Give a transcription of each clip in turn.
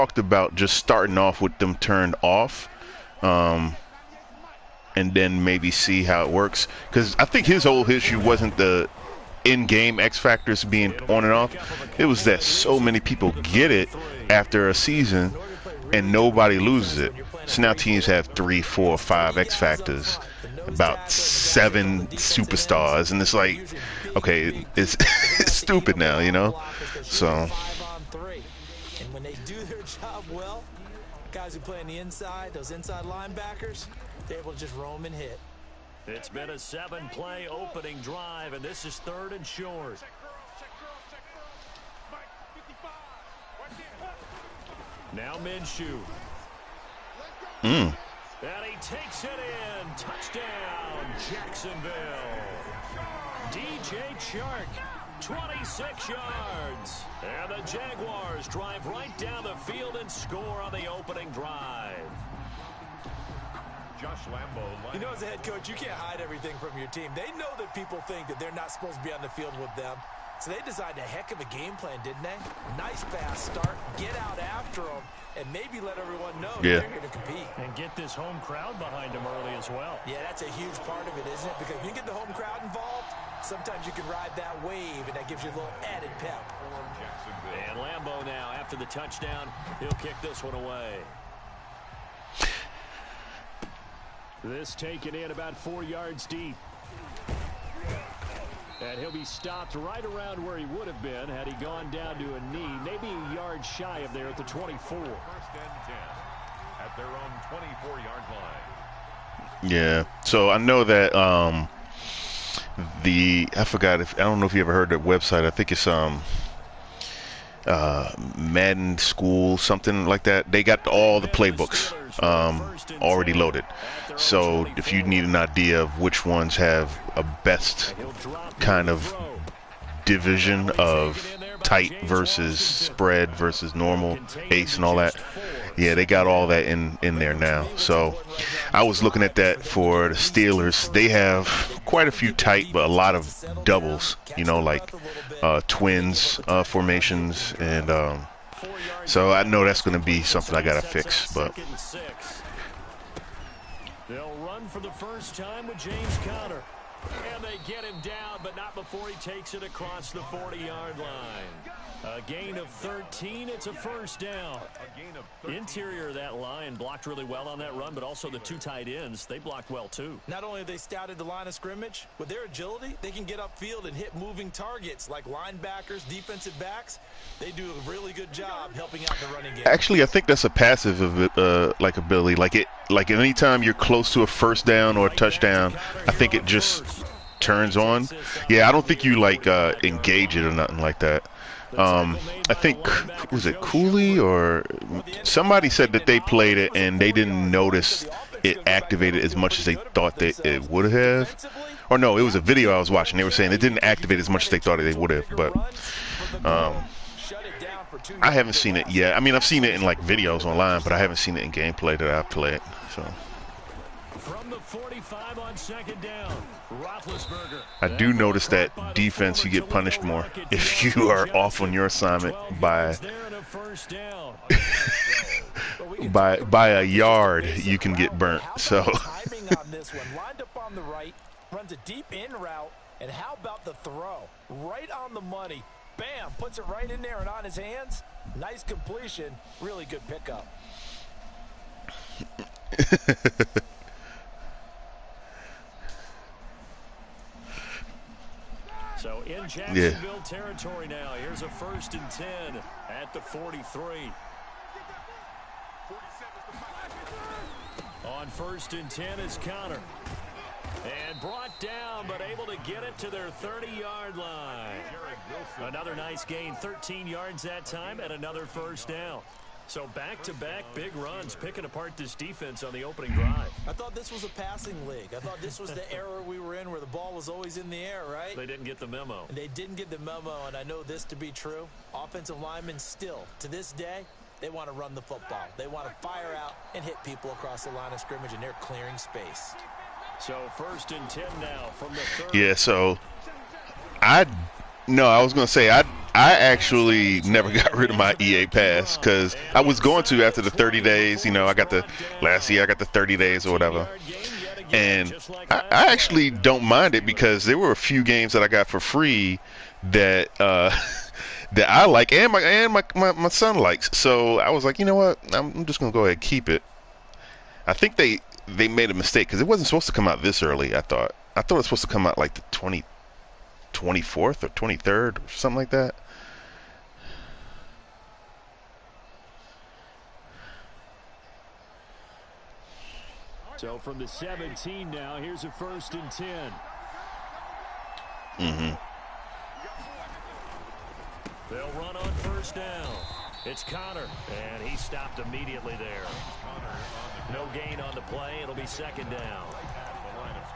talked about just starting off with them turned off, um, and then maybe see how it works. Because I think his whole issue wasn't the in-game X factors being on and off. It was that so many people get it after a season and nobody loses it. So now teams have 3, 4, 5 X factors, about 7 superstars, and it's like, okay, it's, it's stupid now, you know. So and when they do their job well, guys who play on the inside, those inside linebackers, they're able to just roam and hit. It's been a 7-play opening drive, and this is 3rd and short. Now Minshew. And he takes it in. Touchdown, Jacksonville. DJ Chark, 26 yards. And the Jaguars drive right down the field and score on the opening drive. Josh Lambo. You know, as a head coach, you can't hide everything from your team. They know that people think that they're not supposed to be on the field with them. So they designed a heck of a game plan, didn't they? Nice fast start, get out after them, and maybe let everyone know they're here to compete. And get this home crowd behind them early as well. Yeah, that's a huge part of it, isn't it? Because when you get the home crowd involved, sometimes you can ride that wave, and that gives you a little added pep. And Lambo now, after the touchdown, he'll kick this one away. This taken in about 4 yards deep. And he'll be stopped right around where he would have been had he gone down to a knee, maybe a yard shy of there at the 24. 1st and 10 at their own 24-yard line. yeah, so I know that I don't know if you ever heard that website. I think it's Madden School, something like that. They got all the playbooks already loaded. So if you need an idea of which ones have a best kind of division of tight versus spread versus normal, ace and all that, yeah, they got all that in there now. So I was looking at that for the Steelers. They have quite a few tight, but a lot of doubles, you know, like twins formations, and so I know that's going to be something I got to fix. But they'll run for the first time with James Conner. And they get him down, but not before he takes it across the 40-yard line. A gain of 13. It's a first down. Interior of that line blocked really well on that run, but also the 2 tight ends, they blocked well too. Not only have they scouted the line of scrimmage, with their agility, they can get upfield and hit moving targets like linebackers, defensive backs. They do a really good job helping out the running game. Actually, I think that's a passive like ability. Like anytime you're close to a first down or a touchdown, I think it just turns on. Yeah, I don't think you like engage it or nothing like that. I think, was it Cooley or somebody said that they played it and they didn't notice it activated as much as they thought it would have. Or no, it was a video I was watching. They were saying it didn't activate as much as they thought they would have. But I haven't seen it yet. I mean, I've seen it in like videos online, but I haven't seen it in gameplay that I've played. So from the 45 on 2nd down, Roethlisberger. I do notice that defense, you get punished more if you are off on your assignment by by a yard. You can get burnt. So timing on this one, lined up on the right, runs a deep in route, and how about the throw? Right on the money. Bam, puts it right in there and on his hands. Nice completion, really good pickup. So in Jacksonville territory now. Here's a 1st and 10 at the 43. On 1st and 10 is Conner. And brought down, but able to get it to their 30-yard line. Another nice gain, 13 yards that time, and another first down. So back-to-back big runs, picking apart this defense on the opening drive. I thought this was a passing league. I thought this was the era we were in where the ball was always in the air, right? They didn't get the memo. And they didn't get the memo, and I know this to be true. Offensive linemen still, to this day, they want to run the football. They want to fire out and hit people across the line of scrimmage, and they're clearing space. So 1st and 10 now from the 30. yeah, so I No, I was gonna say I actually never got rid of my EA pass because I was going to after the 30 days. You know, I got the last year I got the 30 days or whatever, and I actually don't mind it because there were a few games that I got for free that that I like and my son likes. So I was like, you know what, I'm just gonna go ahead and keep it. I think they made a mistake because it wasn't supposed to come out this early. I thought it was supposed to come out like the 24th or 23rd or something like that. So from the 17 now, here's a 1st and 10. They'll run on 1st down. It's Connor, and he stopped immediately there. No gain on the play. It'll be 2nd down.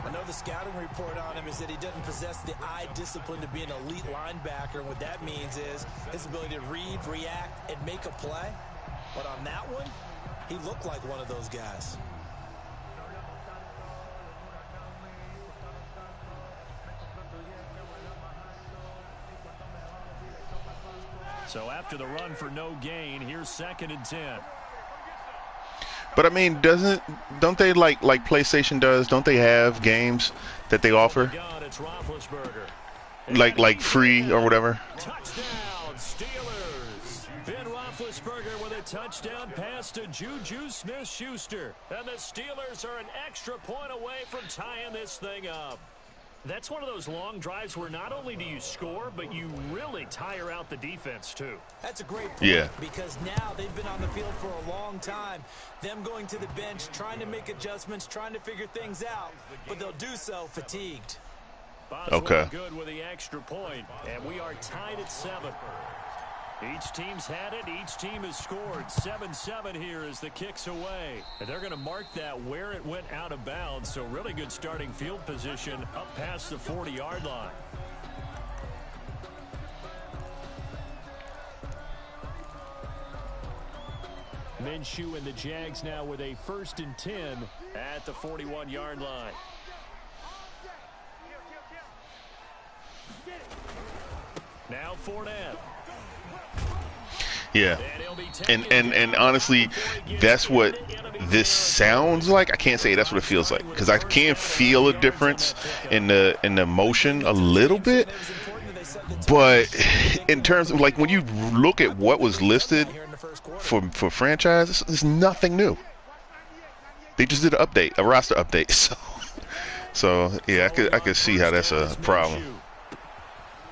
I know the scouting report on him is that he doesn't possess the eye discipline to be an elite linebacker. What that means is his ability to read, react, and make a play. But on that one, he looked like one of those guys. So after the run for no gain, here's 2nd and 10. But I mean, don't they like PlayStation does? Don't they have games that they offer, like free or whatever? Touchdown, Steelers! Ben Roethlisberger with a touchdown pass to Juju Smith-Schuster, and the Steelers are an extra point away from tying this thing up. That's one of those long drives where not only do you score, but you really tire out the defense, too. That's a great point. Yeah. Because now they've been on the field for a long time. Them going to the bench, trying to make adjustments, trying to figure things out. But they'll do so fatigued. Okay. Good with the extra point, and we are tied at 7. Each team's had it. Each team has scored. 7-7 here as the kick's away. And they're going to mark that where it went out of bounds. So really good starting field position up past the 40-yard line. Minshew and the Jags now with a 1st and 10 at the 41-yard line. Now Fournette. Yeah, and honestly, that's what this sounds like. I can't say that's what it feels like because I can feel a difference in the motion a little bit. But in terms of like when you look at what was listed for franchise, there's nothing new. They just did an update, a roster update. So yeah, I could see how that's a problem.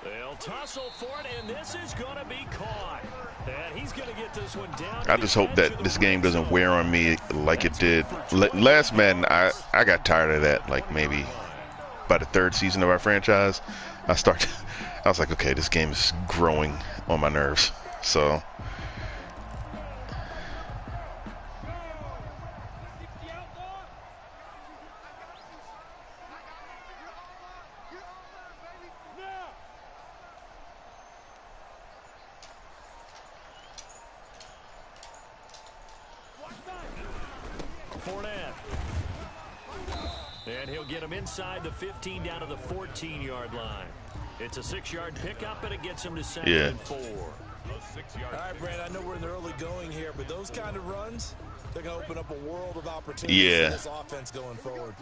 They'll tussle for it, and this is going to be caught. And he's going to get this one down. I just hope that this game doesn't wear on me like it did last Madden. I got tired of that. Like maybe by the 3rd season of our franchise, I was like, okay, this game is growing on my nerves. So. Fournette. And he'll get him inside the 15 down to the 14-yard line. It's a 6-yard pickup, and it gets him to 2nd and 4. All right, Brad, I know we're in the early going here, but those kind of runs, they're going to open up a world of opportunities for this offense going forward.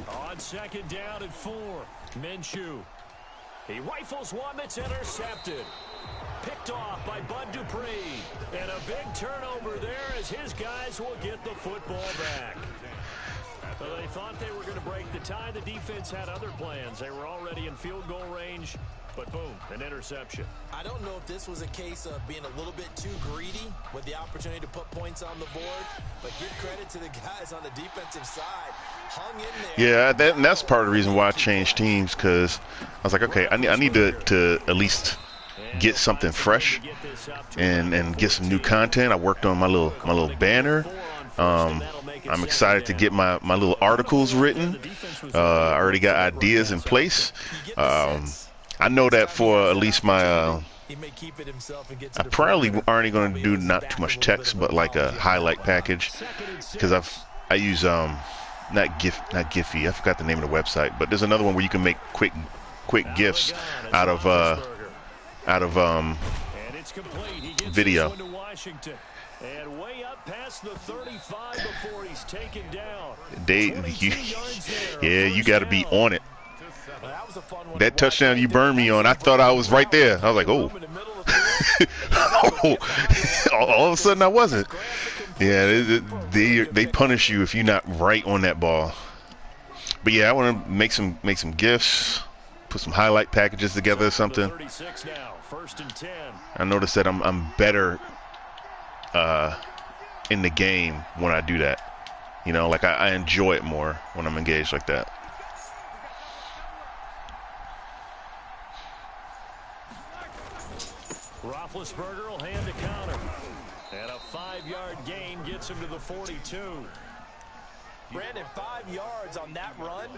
On 2nd down and 4, Minshew. He rifles one that's intercepted. Picked off by Bud Dupree. And a big turnover there as his guys will get the football back. So they thought they were going to break the tie. The defense had other plans. They were already in field goal range. But boom, an interception. I don't know if this was a case of being a little bit too greedy with the opportunity to put points on the board. But give credit to the guys on the defensive side. Hung in there. Yeah, that's part of the reason why I changed teams because I was like, okay, I need to at least get something fresh and get some new content. I worked on my little banner. I'm excited to get my little articles written. I already got ideas in place. I know that for at least my I probably aren't going to do not too much text, but like a highlight package because I use not Giphy. I forgot the name of the website, but there's another one where you can make quick GIFs out of video. And way up past the 35 before he's taken down. You got to be on it. That touchdown you burned me on, I thought I was right there. I was like, oh. All of a sudden I wasn't. Yeah, they punish you if you're not right on that ball. But yeah, I want to make some GIFs, put some highlight packages together or something. I noticed that I'm better in the game when I do that. You know, like I enjoy it more when I'm engaged like that. Roethlisberger will hand a counter. And a 5-yard gain gets him to the 42. Brandon, 5 yards on that run.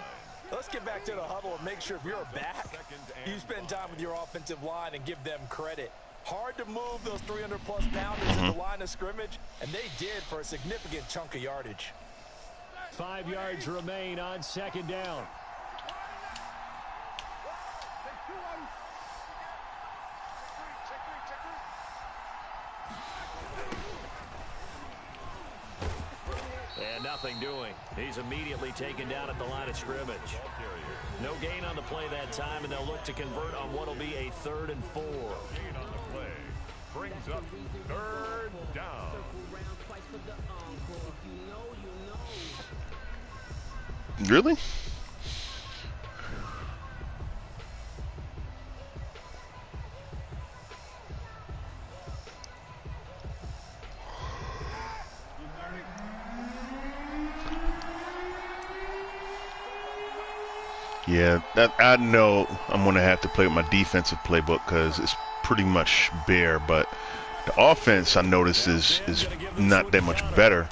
Let's get back to the huddle and make sure if you're back, you spend time with your offensive line and give them credit. Hard to move those 300-plus pounders in the line of scrimmage, and they did for a significant chunk of yardage. 5 yards remain on second down. And nothing doing. He's immediately taken down at the line of scrimmage. No gain on the play that time, and they'll look to convert on what will be a 3rd and 4. Gain on the play brings up 3rd down. Really? Yeah, I know I'm going to have to play with my defensive playbook because it's pretty much bare, but the offense I noticed is not that much better.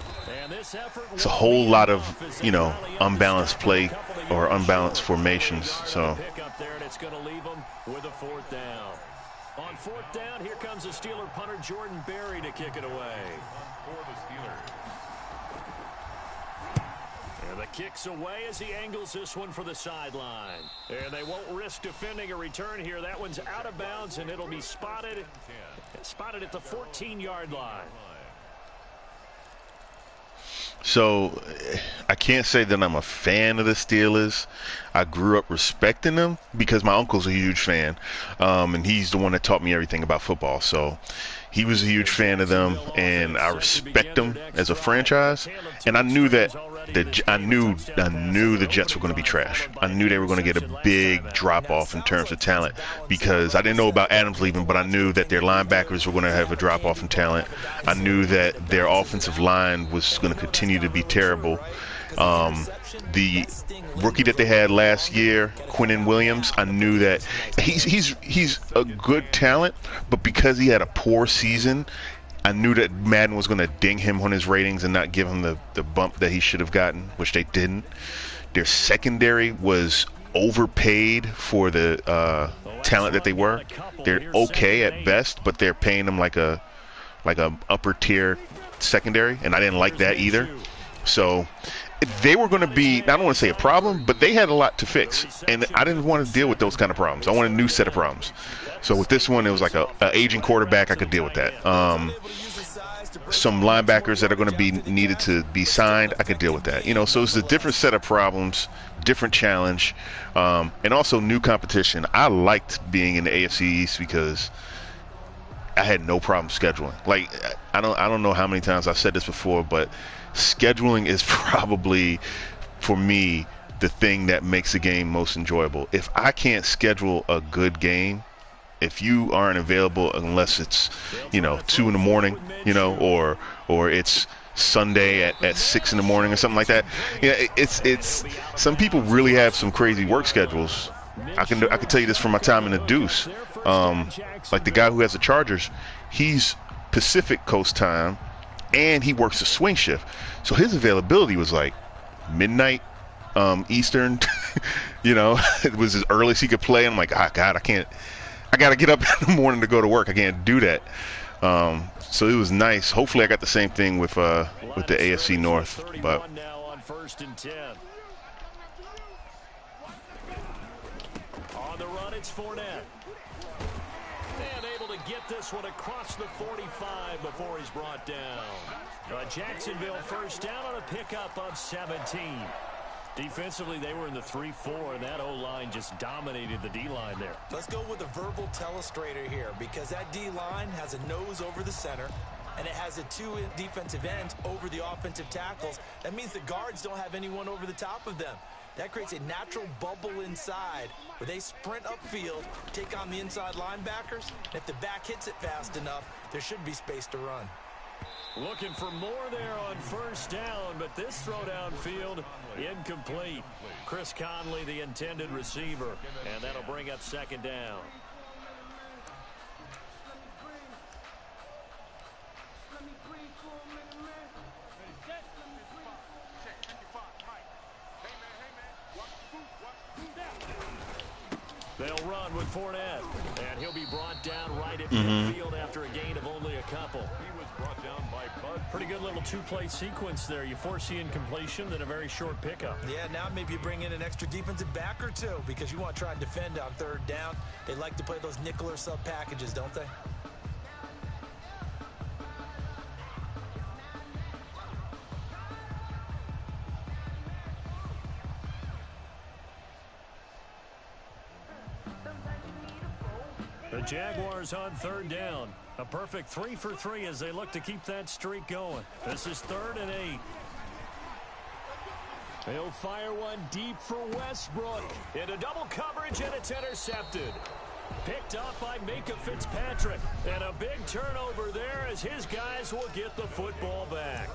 It's a whole lot of, you know, unbalanced play or unbalanced formations. So It's going to leave them with a 4th down. On 4th down, here comes the Steeler punter Jordan Berry to kick it away. For the Steelers. And the kick's away as he angles this one for the sideline. And they won't risk defending a return here. That one's out of bounds, and it'll be spotted at the 14-yard line. So I can't say that I'm a fan of the Steelers. I grew up respecting them because my uncle's a huge fan, and he's the one that taught me everything about football. So he was a huge fan of them, and I respect them as a franchise. And I knew that I knew the Jets were going to be trash. I knew they were going to get a big drop off in terms of talent because I didn't know about Adams leaving, but I knew that their linebackers were going to have a drop off in talent. I knew that their offensive line was going to continue to be terrible. The rookie that they had last year, Quinnen Williams, I knew that he's a good talent, but because he had a poor season, I knew that Madden was going to ding him on his ratings and not give him the bump that he should have gotten, which they didn't. Their secondary was overpaid for the talent that they were. They're okay at best, but they're paying them like a upper tier secondary, and I didn't like that either. So they were going to be, I don't want to say a problem, but they had a lot to fix, and I didn't want to deal with those kind of problems. I wanted a new set of problems. So with this one, it was like a aging quarterback. I could deal with that. Some linebackers that are going to be needed to be signed, I could deal with that. You know, so it's a different set of problems, different challenge, and also new competition. I liked being in the AFC East because I had no problem scheduling. Like I don't know how many times I've said this before, but scheduling is probably, for me, the thing that makes the game most enjoyable. If I can't schedule a good game, if you aren't available unless it's, 2 in the morning, or it's Sunday at 6 in the morning or something like that. It's some people really have some crazy work schedules. I can tell you this from my time in the Deuce. Like the guy who has the Chargers, he's Pacific Coast time, and he works a swing shift. So his availability was like midnight Eastern. It was as early as he could play. I'm like, God, I got to get up in the morning to go to work. I can't do that. So it was nice. Hopefully I got the same thing with the AFC North. But 1st and 10. On the run, it's Fournette. And able to get this one across the 45 before he's brought down. Jacksonville first down on a pickup of 17. Defensively, they were in the 3-4, and that O-line just dominated the D-line there. Let's go with a verbal telestrator here, because that D-line has a nose over the center, and it has a 2 defensive ends over the offensive tackles. That means the guards don't have anyone over the top of them. That creates a natural bubble inside where they sprint upfield, take on the inside linebackers. And if the back hits it fast enough, there should be space to run. Looking for more there on 1st down, but this throw downfield incomplete. Chris Conley, the intended receiver, and that'll bring up 2nd down. They'll run with Fournette, and he'll be brought down right at midfield after a gain of only a couple. He was brought down by Bud. Pretty good little 2-play sequence there. You force the incompletion, then a very short pickup. Yeah, now maybe you bring in an extra defensive back or two because you want to try and defend on 3rd down. They like to play those nickel or sub packages, don't they? The Jaguars on 3rd down. A perfect 3 for 3 as they look to keep that streak going. This is 3rd and 8. They'll fire one deep for Westbrook. Into double coverage, and it's intercepted. Picked up by Minka Fitzpatrick. And a big turnover there as his guys will get the football back.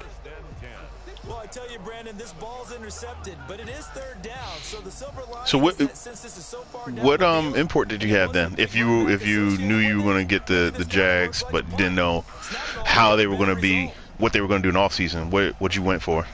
Well, I tell you, Brandon, this ball's intercepted, but it is 3rd down. So the silver line. So what? Since this is so far down What import did you have then? If you knew you were going to get the Jags, but didn't know how they were going to be, what they were going to do in offseason, what you went for?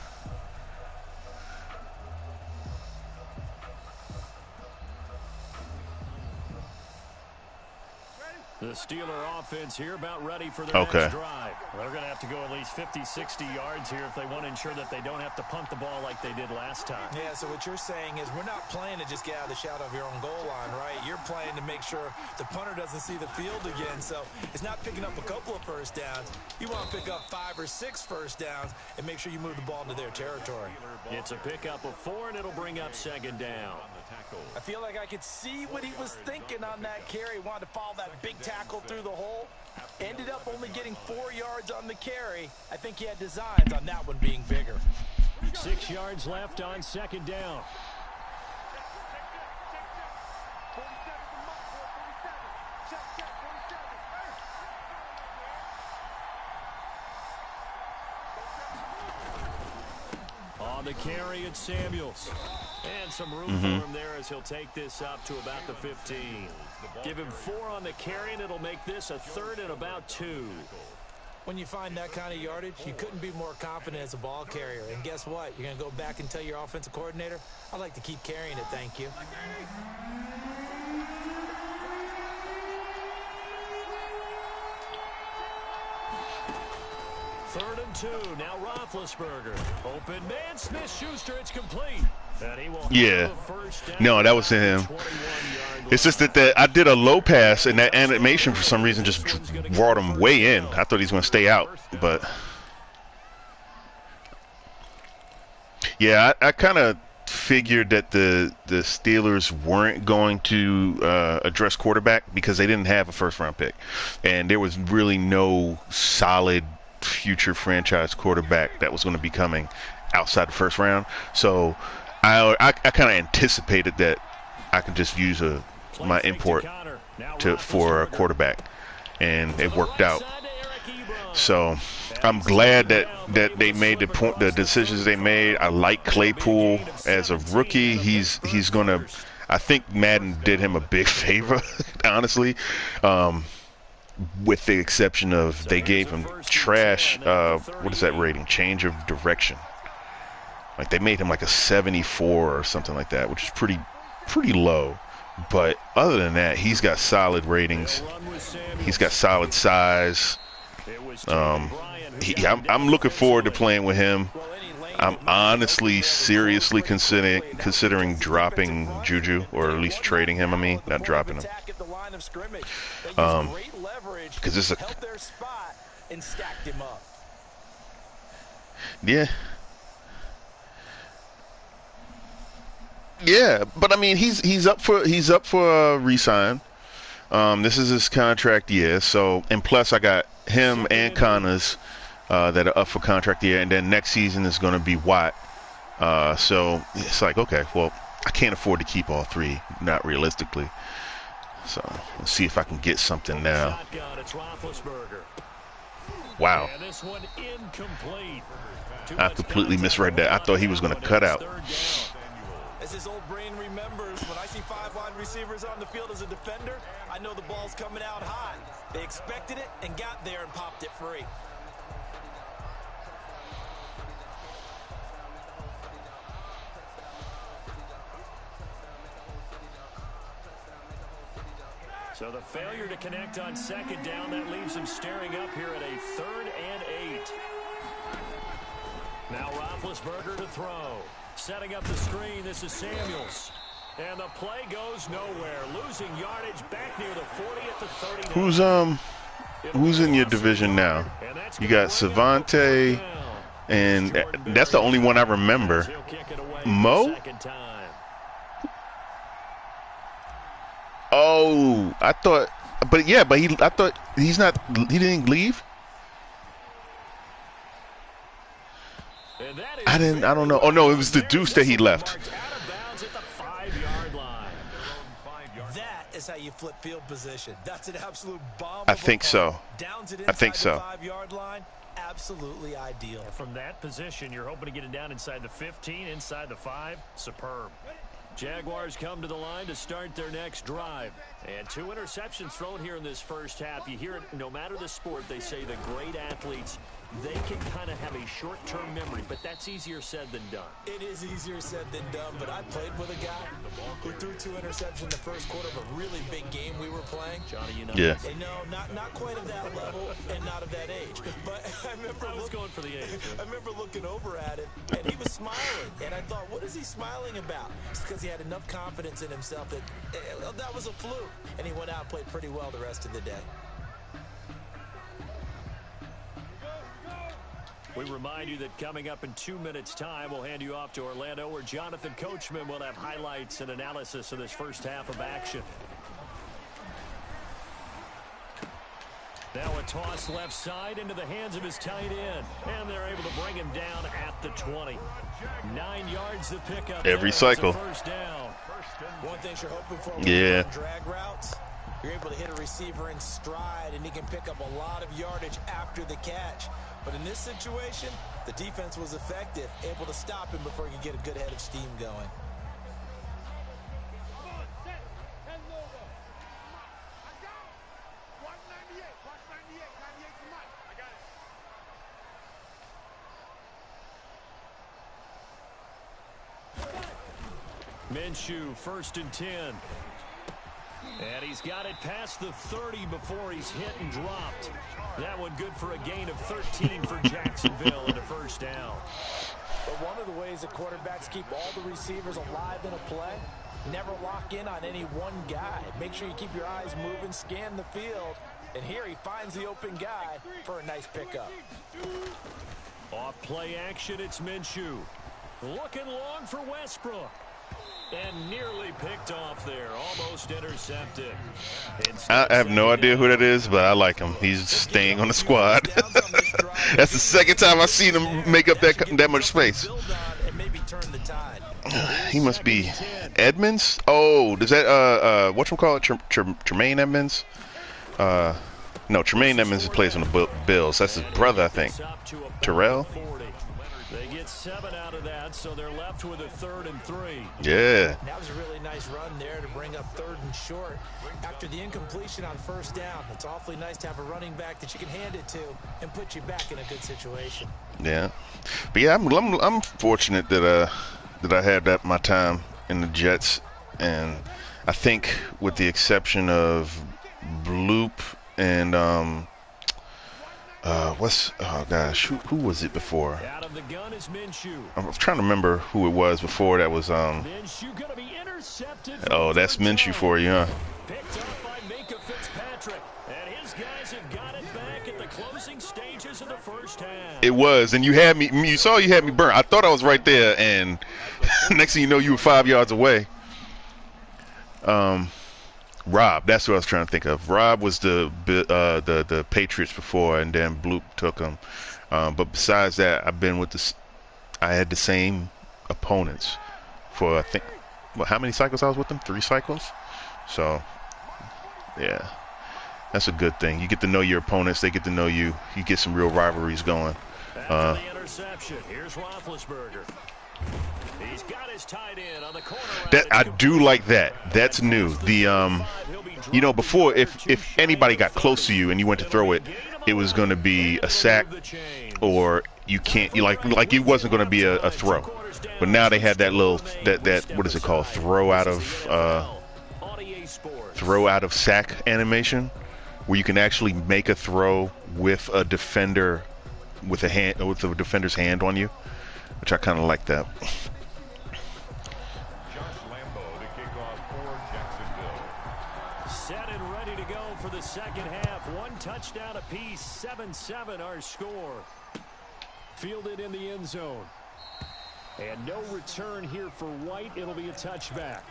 The Steeler offense here about ready for their next drive. They're going to have to go at least 50, 60 yards here if they want to ensure that they don't have to punt the ball like they did last time. Yeah, so what you're saying is we're not playing to just get out of the shadow of your own goal line, right? You're playing to make sure the punter doesn't see the field again. So it's not picking up a couple of 1st downs. You want to pick up 5 or 6 1st downs and make sure you move the ball into their territory. It's a pickup of 4, and it'll bring up 2nd down. I feel like I could see what he was thinking on that carry. Wanted to follow that big tackle through the hole. Ended up only getting 4 yards on the carry. I think he had designs on that one being bigger. 6 yards left on 2nd down. On the carry, it's Samuels. And some room for him there as he'll take this up to about the 15. Give him 4 on the carry, and it'll make this a 3rd and about 2. When you find that kind of yardage, you couldn't be more confident as a ball carrier. And guess what? You're going to go back and tell your offensive coordinator, I'd like to keep carrying it, thank you. Third and 2. Now Roethlisberger. Open man. Smith-Schuster. It's complete. And he will Yeah. No, that was him. It's just that I did a low pass, and that animation for some reason just brought him way in. I thought he was going to stay out, but yeah, I kind of figured that the Steelers weren't going to address quarterback because they didn't have a 1st-round pick, and there was really no solid future franchise quarterback that was going to be coming outside the 1st round. So I kind of anticipated that I could just use my import for a quarterback, and it worked out. So I'm glad that they made the decisions they made. I like Claypool as a rookie. He's gonna. I think Madden did him a big favor, honestly. With the exception of they gave him trash. What is that rating? Change of direction. Like they made him like a 74 or something like that, which is pretty low. But other than that, he's got solid ratings. He's got solid size. I'm looking forward to playing with him. I'm honestly, seriously considering dropping Juju, or at least trading him. I mean, not dropping him. Because it's a yeah, but I mean, he's up for a re-sign. This is his contract year, so, and plus I got him and Connors that are up for contract year, and then next season is going to be Watt. So it's like, okay, well, I can't afford to keep all three, not realistically. So let's see if I can get something now. Wow. I completely misread that. I thought he was going to cut out. As his old brain remembers, when I see 5 wide receivers on the field as a defender, I know the ball's coming out high. They expected it and got there and popped it free. So the failure to connect on second down, that leaves him staring up here at a 3rd and 8. Now Roethlisberger to throw. Setting up the screen, this is Samuels. And the play goes nowhere. Losing yardage back near the 40 at the 30. Who's in your division now? You got Savante, and that's the only one I remember. Mo? Oh, I thought, but yeah, but I thought he didn't leave. I don't know. Oh no, it was the Deuce that he left. That is how you flip field position. That's an absolute bomb. I think so. I think so. 5-yard line, absolutely ideal. From that position, you're hoping to get it down inside the 15, inside the 5. Superb. Jaguars come to the line to start their next drive. And 2 interceptions thrown here in this first half. You hear it, no matter the sport, they say the great athletes, they can kind of have a short-term memory, but that's easier said than done. It is easier said than done, but I played with a guy who threw 2 interceptions in the first quarter of a really big game we were playing. Johnny, you know. Yeah. And no, not quite of that level and not of that age. But I remember going for the age. I remember looking over at him, and he was smiling. And I thought, what is he smiling about? It's because he had enough confidence in himself that that was a fluke. And he went out and played pretty well the rest of the day. We remind you that coming up in 2 minutes' time, we'll hand you off to Orlando, where Jonathan Coachman will have highlights and analysis of this first half of action. Now a toss left side into the hands of his tight end. And they're able to bring him down at the 20. 9 yards to pick up. Every cycle. First down. One thing you're hoping for drag routes, you're able to hit a receiver in stride, and he can pick up a lot of yardage after the catch. But in this situation, the defense was effective, able to stop him before he could get a good head of steam going. Minshew, 1st and 10. And he's got it past the 30 before he's hit and dropped. That one good for a gain of 13 for Jacksonville and a first down. But one of the ways that quarterbacks keep all the receivers alive in a play, never lock in on any one guy. Make sure you keep your eyes moving, scan the field. And here he finds the open guy for a nice pickup. Off play action, it's Minshew. Looking long for Westbrook. And nearly picked off there, almost intercepted. I have no idea who that is, but I like him. He's staying on the squad. That's the second time I've seen him make up that much space. He must be Edmonds. Oh, does that whatchamacallit, Tremaine Edmonds? No, Tremaine Edmonds plays on the Bills. That's his brother, I think. Terrell. They get 7 out of that, so they're left with a 3rd and 3. Yeah. That was a really nice run there to bring up 3rd and short. After the incompletion on first down, it's awfully nice to have a running back that you can hand it to and put you back in a good situation. Yeah. But yeah, I'm fortunate that I had that my time in the Jets, and I think with the exception of Bloop and Oh gosh, who was it before? Out of the gun is Minshew. I'm trying to remember who it was before. That was Minshew gonna be intercepted. Oh, that's Minshew for you, huh? Picked up by Minka Fitzpatrick, and his guys have got it back at the closing stages of the first half. It was, and you had me. You saw you had me burnt. I thought I was right there, and next thing you know, you were 5 yards away. Rob, that's what I was trying to think of. Rob was the Patriots before, and then Bloop took him. But besides that, I've been with this. I had the same opponents for I think. Well, how many cycles I was with them? 3 cycles. So, yeah, that's a good thing. You get to know your opponents. They get to know you. You get some real rivalries going. After the interception, here's Roethlisberger. He's got his tight end on the corner. That I do like that. That's new. The you know, before if anybody got close to you and you went to throw it, it was going to be a sack, or you can't. You like it wasn't going to be a throw. But now they have that little that what is it called? Throw out of sack animation, where you can actually make a throw with a defender with a defender's hand on you, which I kind of like that. Set and ready to go for the second half. 1 touchdown apiece, 7-7 our score. Fielded in the end zone. And no return here for White. It'll be a touchback.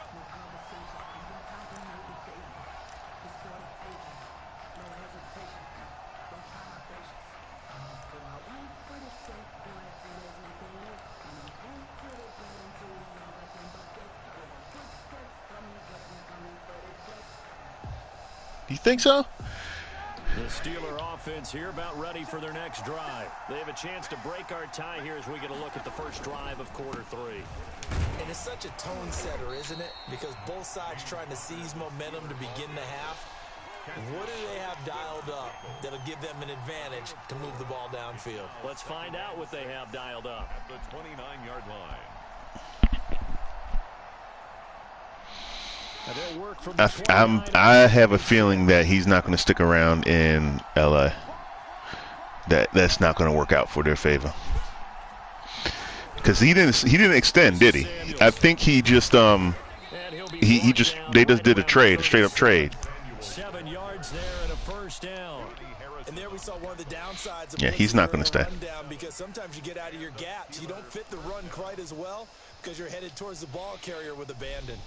Do you think so? The Steeler offense here about ready for their next drive. They have a chance to break our tie here as we get a look at the first drive of quarter 3. And it's such a tone setter, isn't it? Because both sides trying to seize momentum to begin the half. What do they have dialed up that'll give them an advantage to move the ball downfield? Let's find out what they have dialed up. At the 29-yard line. I have a feeling that he's not going to stick around in LA. That's not going to work out for their favor. Because he didn't extend, did he? I think he just they just did a trade, a straight up trade. 7 yards there and a first down. And there we saw one of the downsides of Yeah, he's not going to stay. Because sometimes you get out of your gaps. You don't fit the run quite as well because you're headed towards the ball carrier with abandon.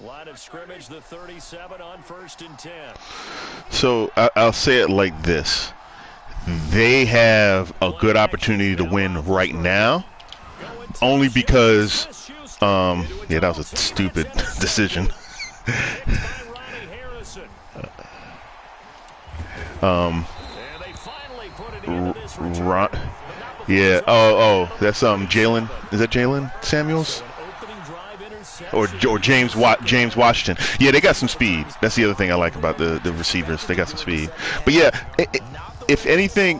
Line of scrimmage, the 37 on 1st and 10. So I'll say it like this. They have a good opportunity to win right now, only because, yeah, that was a stupid decision. Yeah. Oh, that's Jalen. Is that Jalen Samuels? Or James Washington. Yeah, they got some speed. That's the other thing I like about the receivers. They got some speed. But yeah, if anything,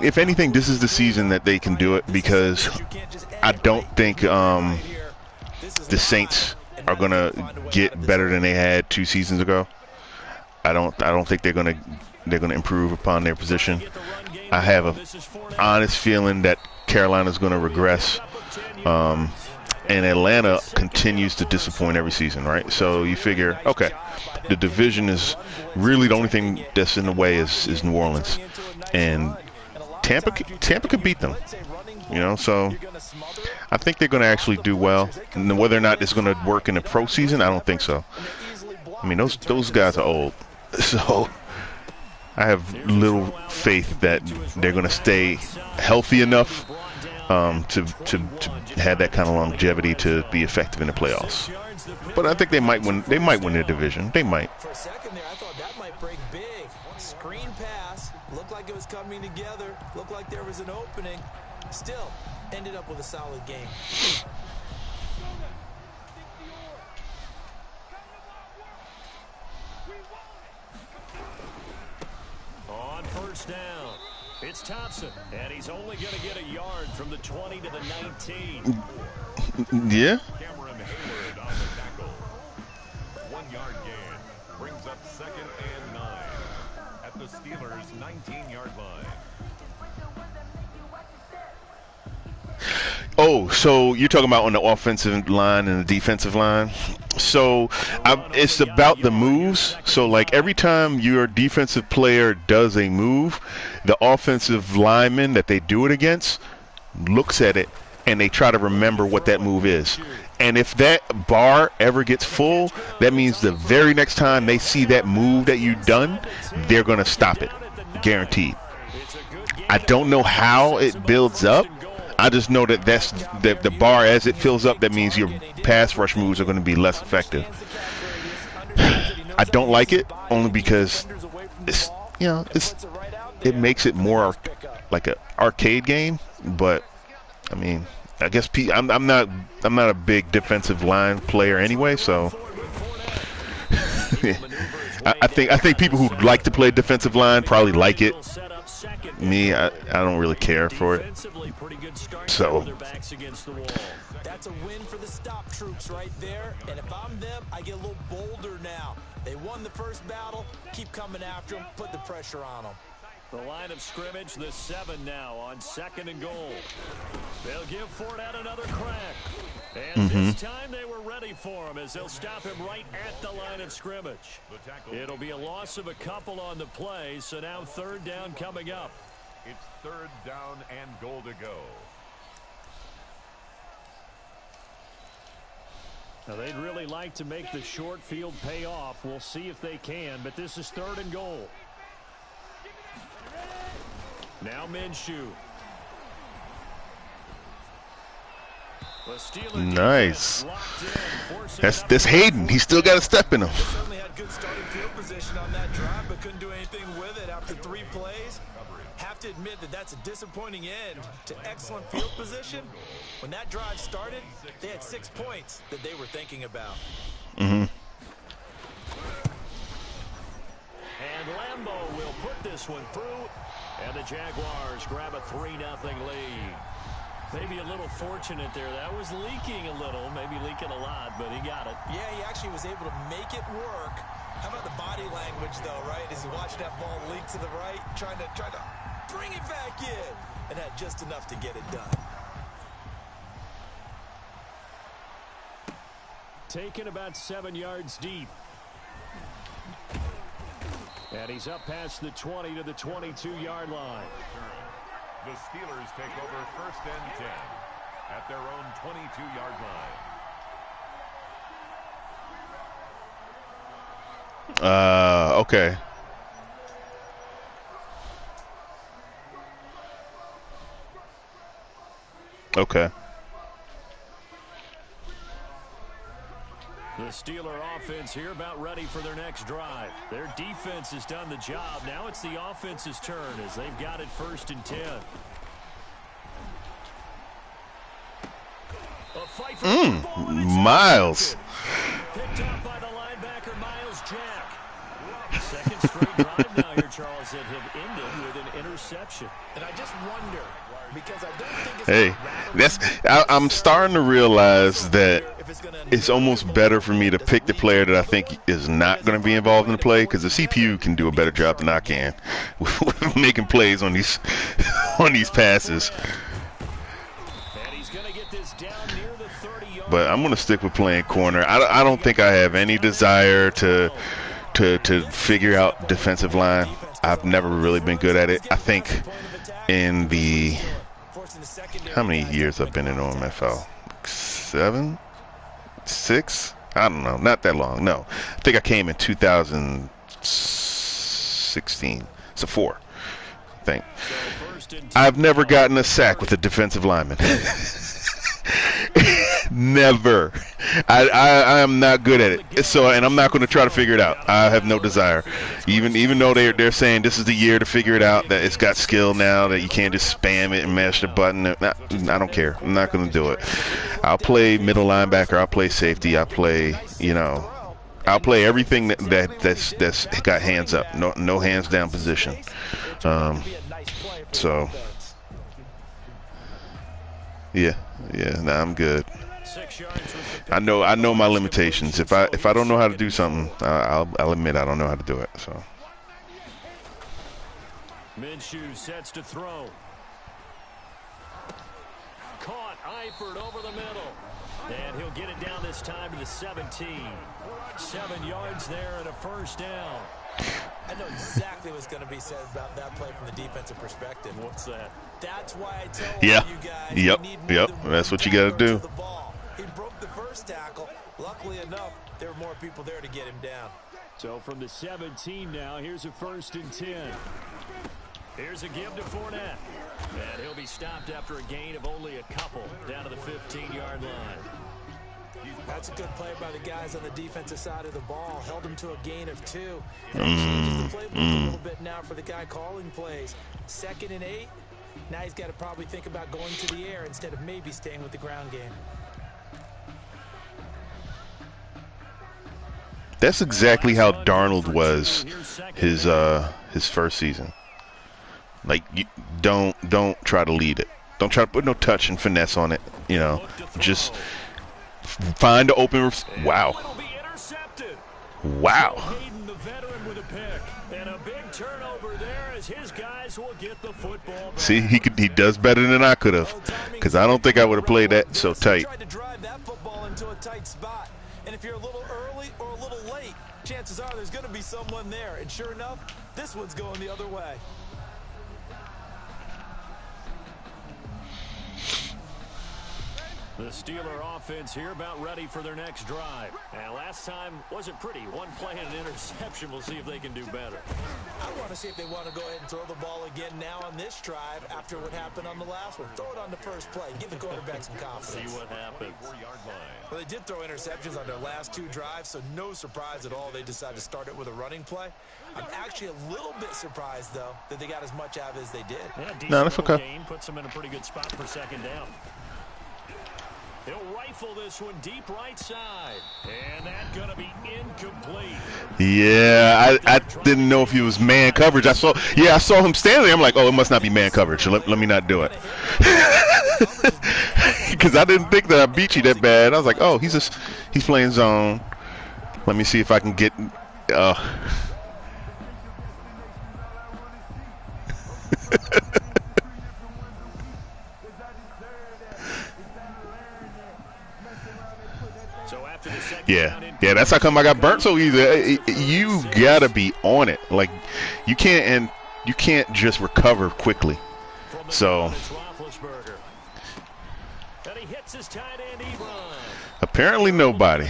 this is the season that they can do it, because I don't think the Saints are gonna get better than they had 2 seasons ago. I don't think they're gonna improve upon their position. I have a honest feeling that Carolina's gonna regress. And Atlanta continues to disappoint every season, right? So you figure, okay, the division is really the only thing that's in the way is New Orleans, and Tampa could beat them, you know. So I think they're going to actually do well. And whether or not it's going to work in the pro season, I don't think so. I mean, those guys are old, so I have little faith that they're going to stay healthy enough to have that kind of longevity to be effective in the playoffs. But I think they might win. They might win their division. They might. For a second there, I thought that might break big. Screen pass. Looked like it was coming together. Looked like there was an opening. Still, ended up with a solid game. On 1st down, it's Thompson, and he's only going to get a yard from the 20 to the 19. Yeah. Cameron Hayward on the tackle. 1 yard gain. Brings up 2nd and 9 at the Steelers' 19-yard line. Oh, so you're talking about on the offensive line and the defensive line. So it's about the moves. So like every time your defensive player does a move, the offensive lineman that they do it against looks at it and they try to remember what that move is. And if that bar ever gets full, that means the very next time they see that move that you've done, they're going to stop it. Guaranteed. I don't know how it builds up. I just know that that's the bar as it fills up. That means your pass rush moves are going to be less effective. I don't like it only because it's it makes it more like an arcade game. But I mean, I guess I'm not a big defensive line player anyway, so I think people who like to play defensive line probably like it. Me, I don't really care for it. So that's a win for the stop troops right there. And if I'm them, I get a little bolder now. They won the first battle. Keep coming after them. Put the pressure on them. The line of scrimmage, the 7 now on 2nd and goal. They'll give Fournette another crack. And this time they were ready for him as they'll stop him right at the line of scrimmage. It'll be a loss of a couple on the play, so now 3rd down coming up. It's 3rd down and goal to go. Now they'd really like to make the short field pay off. We'll see if they can, but this is 3rd and goal. Now Minshew. Nice. That's Hayden. He's still got a step in him. Certainly had good starting field position on that drive, but couldn't do anything with it after 3 plays. Have to admit that that's a disappointing end to excellent field position. When that drive started, they had 6 points that they were thinking about. And Lambeau will put this one through, and the Jaguars grab a 3-0 lead. Maybe a little fortunate there. That was leaking a little, maybe leaking a lot, but he got it. Yeah, he actually was able to make it work. How about the body language, though, right? As he watched that ball leak to the right, trying to bring it back in, and had just enough to get it done. Taken about 7 yards deep. And he's up past the 20 to the 22-yard line. The Steelers take over 1st and 10 at their own 22-yard line. Okay. Okay. The Steeler offense here about ready for their next drive. Their defense has done the job. Now it's the offense's turn as they've got it 1st and 10. A fight for Miles. Picked up by the linebacker, Miles Jack. Second straight drive now here, Charles, that have ended with an interception. And I just wonder, because I don't think Hey, I'm starting to realize that it's almost better for me to pick the player that I think is not going to be involved in the play, because the CPU can do a better job than I can with making plays on these passes. But I'm going to stick with playing corner. I don't think I have any desire to figure out defensive line. I've never really been good at it. I think in the how many years I've been in OMFL? 7? 6? I don't know. Not that long. No. I think I came in 2016. So 4. I think. I've never gotten a sack with a defensive lineman. Never. I am not good at it. So, and I'm not going to try to figure it out. I have no desire. Even though they're saying this is the year to figure it out, that it's got skill now, that you can't just spam it and mash the button. I don't care. I'm not going to do it. I'll play middle linebacker. I'll play safety. I'll play, I'll play everything that's got hands up. No hands down position. So, yeah, nah, I'm good. 6 yards was the I know my limitations. If I don't know how to do something, I'll admit I don't know how to do it. So Minshew sets to throw. Caught Eifert over the middle. And he'll get it down this time to the 17. 7 yards there and a first down. I know exactly what's going to be said about that play from the defensive perspective. What's that? That's why I tell yeah, you guys, yep, you need more than that's one what you got to tackler do. to the ball. He broke the first tackle. Luckily enough, there were more people there to get him down. So from the 17 now, here's a 1st and 10. Here's a give to Fournette. And he'll be stopped after a gain of only a couple down to the 15-yard line. That's a good play by the guys on the defensive side of the ball. Held him to a gain of 2. That changes the playbook a little bit now for the guy calling plays. 2nd and 8. Now he's got to probably think about going to the air instead of maybe staying with the ground game. That's exactly how Darnold was his first season. Like, you don't try to lead it. Don't try to put no touch and finesse on it. You know, just find the open. Wow. Wow. Hayden, the veteran, with a pick. And a big turnover there as his guys will get the football back. See, he does better than I could have, because I don't think I would have played that so tight. Tried to drive that football into a tight spot. And if you're a little early or a little late, chances are there's going to be someone there. And sure enough, this one's going the other way. The Steeler offense here about ready for their next drive. And last time wasn't pretty. One play and an interception. We'll see if they can do better. I want to see if they want to go ahead and throw the ball again now on this drive after what happened on the last one. Throw it on the first play. Give the quarterback some confidence. See what happens. Well, they did throw interceptions on their last 2 drives, so no surprise at all they decided to start it with a running play. I'm actually a little bit surprised, though, that they got as much out of it as they did. Yeah, No, that's okay. Gain puts them in a pretty good spot for 2nd down. He'll rifle this one deep right side. And that's going to be incomplete. Yeah, I didn't know if he was man coverage. I saw him standing there. I'm like, oh, it must not be man coverage. So let me not do it. Because I didn't think that I beat you that bad. I was like, oh, he's playing zone. Let me see if I can get. Yeah, that's how come I got burnt so easy. You gotta be on it. Like, you can't just recover quickly. So apparently nobody.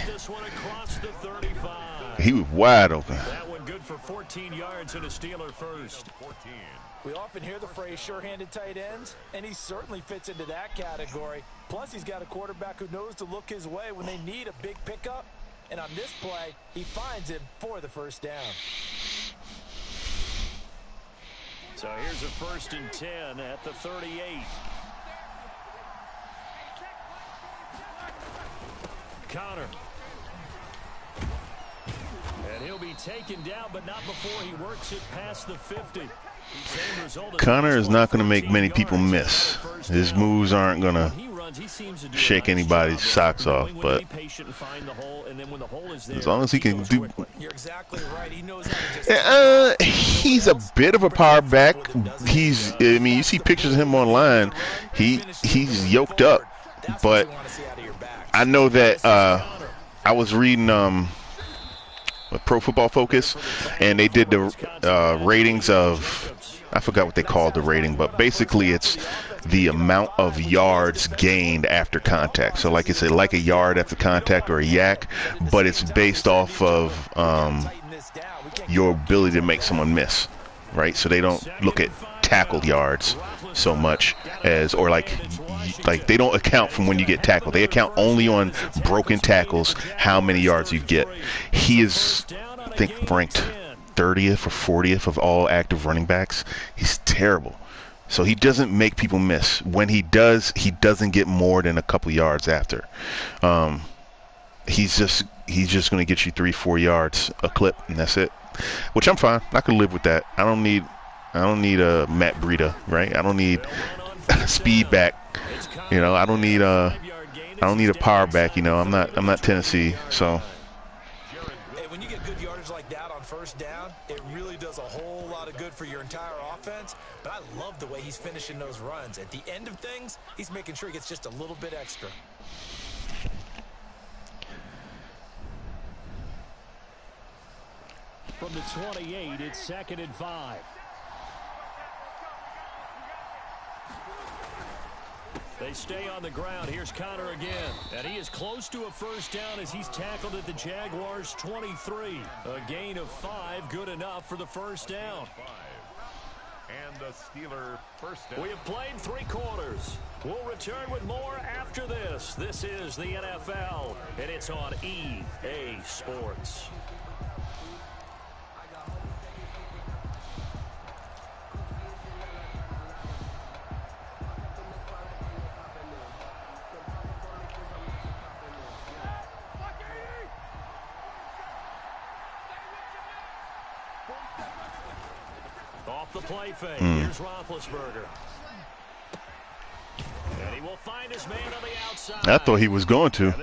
He was wide open. That one good for 14 yards and a Steeler first. We often hear the phrase sure-handed tight ends, and he certainly fits into that category. Plus, he's got a quarterback who knows to look his way when they need a big pickup. And on this play, he finds him for the first down. So here's a 1st and 10 at the 38. Connor. And he'll be taken down, but not before he works it past the 50. Connor is not going to make many people miss. His moves aren't going to shake anybody's socks off, but as long as he can do. He's a bit of a power back. I mean, you see pictures of him online. He's yoked up, but I know that I was reading Pro Football Focus, and they did the ratings of, I forgot what they called the rating, but basically it's the amount of yards gained after contact. So like it's like a yard after contact or a yak, but it's based off of your ability to make someone miss, right? So they don't look at tackle yards so much as, or like they don't account from when you get tackled. They account only on broken tackles, how many yards you get. He is, I think, ranked 30th or 40th of all active running backs. He's terrible. So he doesn't make people miss. When he does, he doesn't get more than a couple yards after. He's just going to get you 3-4 yards a clip, and that's it. Which I'm fine. I can live with that. I don't need a Matt Breida, right? I don't need speed back. I don't need I don't need a power back. You know, I'm not Tennessee, so. Hey, when you get good yardage like that on first down, it really does a whole lot of good for your entire offense. But I love the way he's finishing those runs. At the end of things, he's making sure he gets just a little bit extra. From the 28, it's 2nd and 5. They stay on the ground. Here's Connor again. And he is close to a first down as he's tackled at the Jaguars' 23. A gain of 5, good enough for the first down. And the Steeler first down. We have played 3 quarters. We'll return with more after this. This is the NFL, and it's on EA Sports. Off the play fake. Here's Roethlisberger. And he will find his man on the outside. I thought he was going to.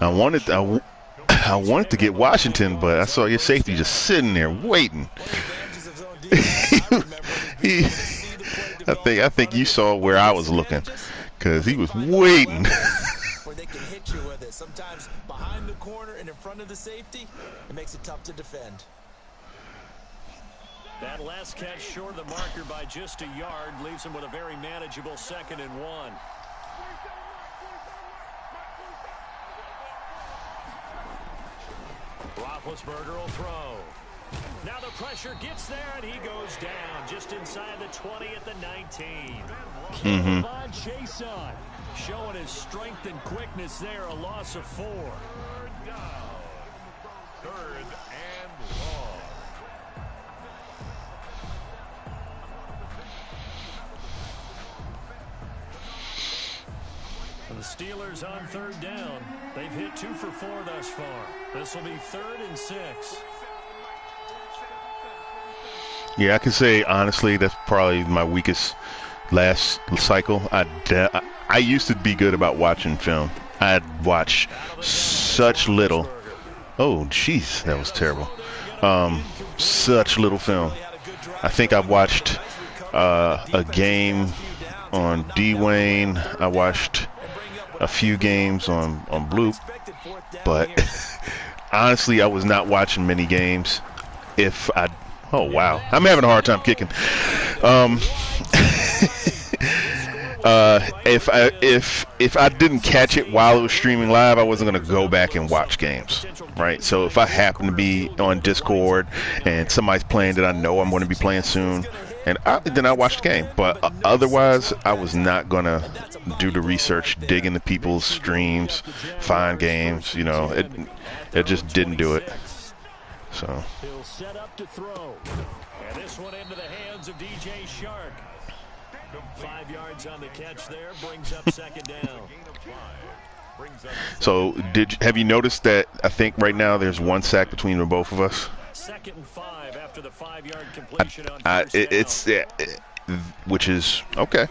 I wanted to get Washington, but I saw your safety just sitting there waiting. I think you saw where I was looking, because he was waiting. Where they can hit you with it. Sometimes behind the corner and in front of the safety, it makes it tough to defend. That last catch short of the marker by just a yard leaves him with a very manageable 2nd and 1. Roethlisberger will throw. Now the pressure gets there, and he goes down just inside the 20 at the 19. Kevon Chason showing his strength and quickness there, a loss of 4. Third down. 3rd and long. The Steelers on 3rd down. They've hit 2 for 4 thus far. This will be 3rd and 6. Yeah, I can say honestly that's probably my weakest last cycle. I used to be good about watching film. I'd watch such little. Oh, jeez, that was terrible. Such little film. I think I've watched a game on D-Wayne. I watched a few games on Bloop, but honestly, I was not watching many games. Oh wow, I'm having a hard time kicking. If I didn't catch it while it was streaming live, I wasn't gonna go back and watch games, right? So if I happen to be on Discord and somebody's playing that I know I'm going to be playing soon, and then I watch the game. But otherwise, I was not gonna do the research, dig into people's streams, find games. You know, it just didn't do it. So. He'll set up to throw, and this one into the hands of DJ Shark. 5 yards on the catch there, brings up 2nd down. So have you noticed that I think right now there's 1 sack between the both of us? 2nd and 5 after the 5-yard completion on first down. Which is okay.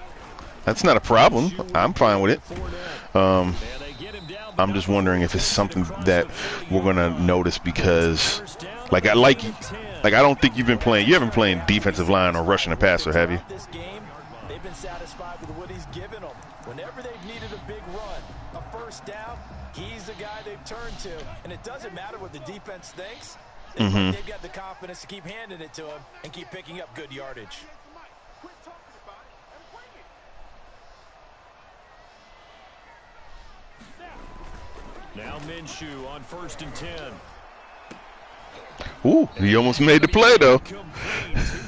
That's not a problem. I'm fine with it. I'm just wondering if it's something that we're gonna notice because, I don't think you haven't played defensive line or rushing the passer, have you? They've been satisfied with what he's given them. Whenever they've needed a big run, a first down, he's the guy they've turned to. And it doesn't matter what the defense thinks. They've got the confidence to keep handing it to him and keep picking up good yardage. Now Minshew on 1st and 10. Ooh, he almost made the play, though. Too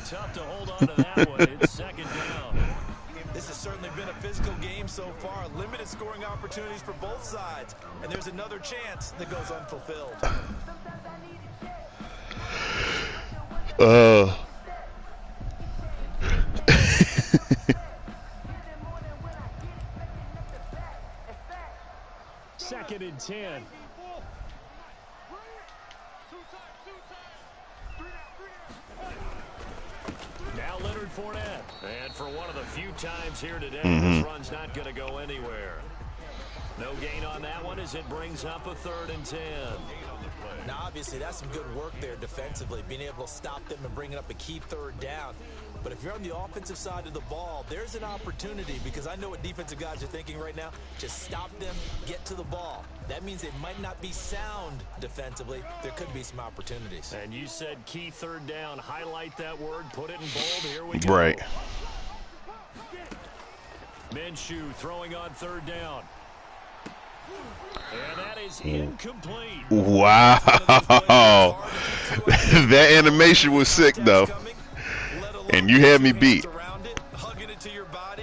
tough to hold on to that one. It's 2nd down. This has certainly been a physical game so far. Limited scoring opportunities for both sides. And there's another chance that goes unfulfilled. Second and 10. Now Leonard Fournette. And for one of the few times here today, this run's not going to go anywhere. No gain on that one as it brings up a 3rd and 10. Now, obviously, that's some good work there defensively, being able to stop them and bringing up a key 3rd down. But if you're on the offensive side of the ball, there's an opportunity, because I know what defensive guys are thinking right now. Just stop them, get to the ball. That means they might not be sound defensively. There could be some opportunities. And you said key 3rd down. Highlight that word, put it in bold. Here we go. Right. Minshew throwing on 3rd down. And that is incomplete. Wow. That animation was sick, though. And you had me beat.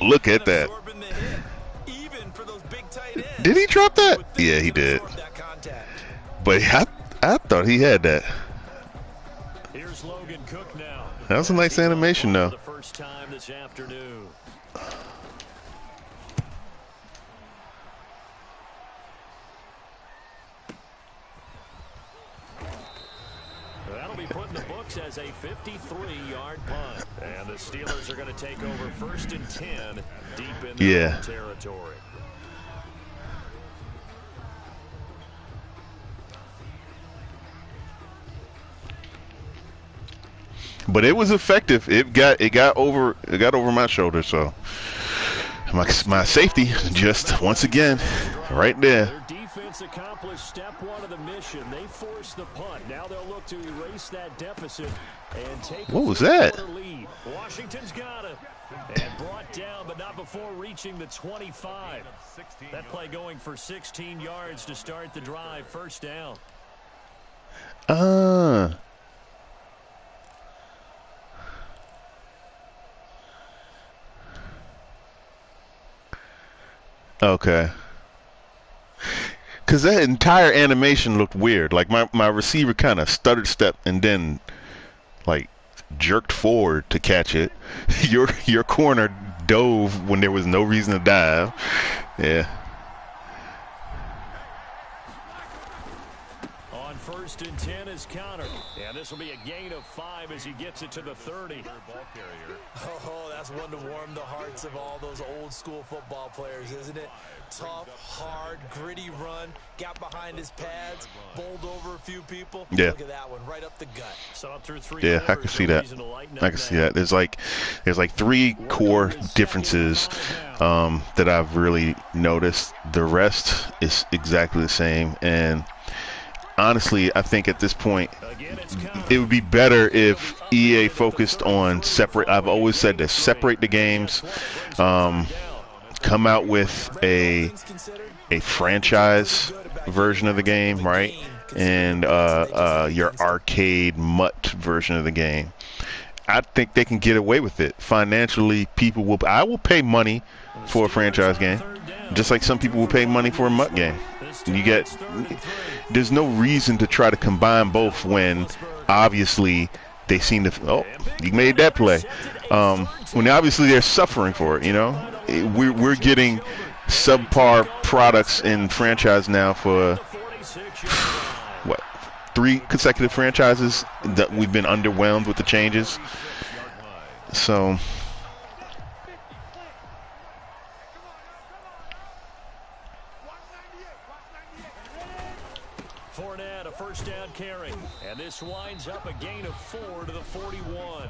Look at that. Did he drop that? Yeah, he did. But I thought he had that. Here's Logan Cook now. That was a nice animation, though. The first time this afternoon. That'll be put in the books as a 53-yard punt. And the Steelers are going to take over 1st and 10 deep in their own territory. But it was effective. It got over my shoulder, so my safety just once again right there. Their defense accomplished step 1 of the mission. They forced the punt. Now they'll look to erase that deficit and take what was that? Lead. Washington's got it. And brought down, but not before reaching the 25. That play going for 16 yards to start the drive. 1st down. Okay. Because that entire animation looked weird. Like my receiver kind of stuttered step and then like jerked forward to catch it. Your corner dove when there was no reason to dive. Yeah. On 1st and 10 is countered. And this will be a gain of 5 as he gets it to the 30. Oh, that's one to warm the hearts of all those old school football players, isn't it? Tough, hard, gritty run, got behind his pads, bowled over a few people. Yeah. Look at that one, right up the gut. So through 3 Yeah, I can see that. I can see that. There's like 3 core differences that I've really noticed. The rest is exactly the same. And honestly, I think at this point, it would be better if EA focused on separate. I've always said this: separate the games. Come out with a franchise version of the game, right? And your arcade mutt version of the game. I think they can get away with it financially. I will pay money for a franchise game, just like some people will pay money for a mutt game. There's no reason to try to combine both when obviously they seem to. Oh, you made that play. When obviously they're suffering for it. You know, we're getting subpar products in franchise now for what, 3 consecutive franchises that we've been underwhelmed with the changes. So. Fournette, a 1st down carry. And this winds up a gain of 4 to the 41.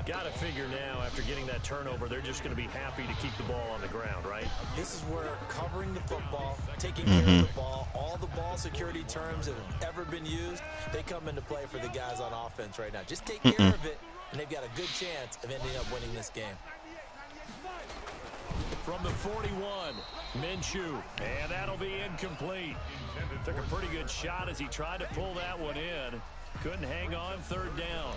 Got to figure now, after getting that turnover, they're just going to be happy to keep the ball on the ground, right? This is where covering the football, taking care of the ball, all the ball security terms that have ever been used, they come into play for the guys on offense right now. Just take care of it, and they've got a good chance of ending up winning this game. From the 41, Minshew, and that'll be incomplete. Took a pretty good shot as he tried to pull that one in. Couldn't hang on. 3rd down.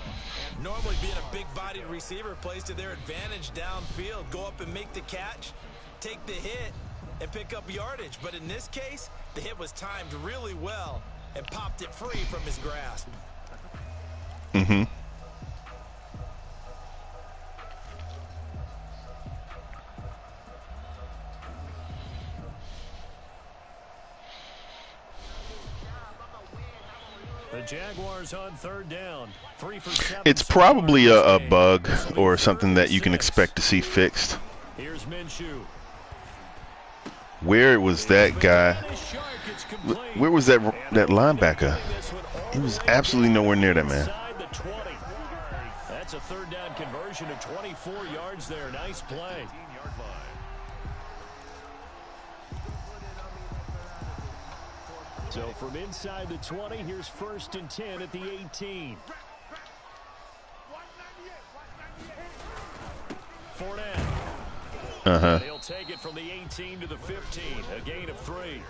Normally being a big-bodied receiver plays to their advantage downfield. Go up and make the catch, take the hit, and pick up yardage. But in this case, the hit was timed really well and popped it free from his grasp. The Jaguars on 3rd down. 3 for 7. It's probably a bug or something that you can expect to see fixed. Here's Minshew. Where was that guy? Where was that linebacker? He was absolutely nowhere near that man. That's a third down conversion of 24 yards there. Nice play. So from inside the 20, here's 1st and 10 at the 18. Fournette. He'll take it from the 18 to the 15. A gain of 3.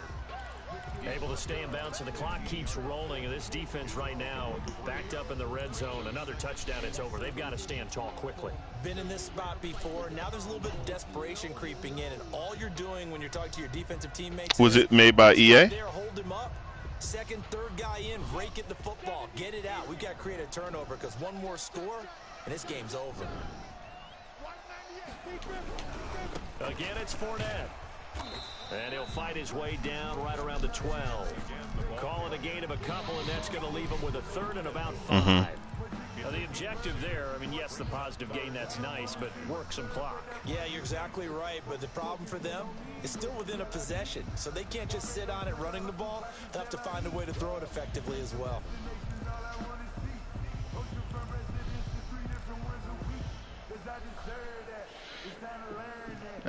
Able to stay in bounds, and the clock keeps rolling. And this defense right now backed up in the red zone. Another touchdown, it's over. They've got to stand tall quickly. Been in this spot before. Now there's a little bit of desperation creeping in, and all you're doing when you're talking to your defensive teammates. Was it made by EA? There, hold him up. Second, third guy in, rake at the football, get it out. We've got to create a turnover because one more score, and this game's over. Again, it's Fournette. And he'll fight his way down right around the 12. Call it a gain of a couple, and that's going to leave him with a third and about 5. Now, the objective there, I mean, yes, the positive gain, that's nice, but work some clock. Yeah, you're exactly right, but the problem for them is still within a possession, so they can't just sit on it running the ball. They'll have to find a way to throw it effectively as well.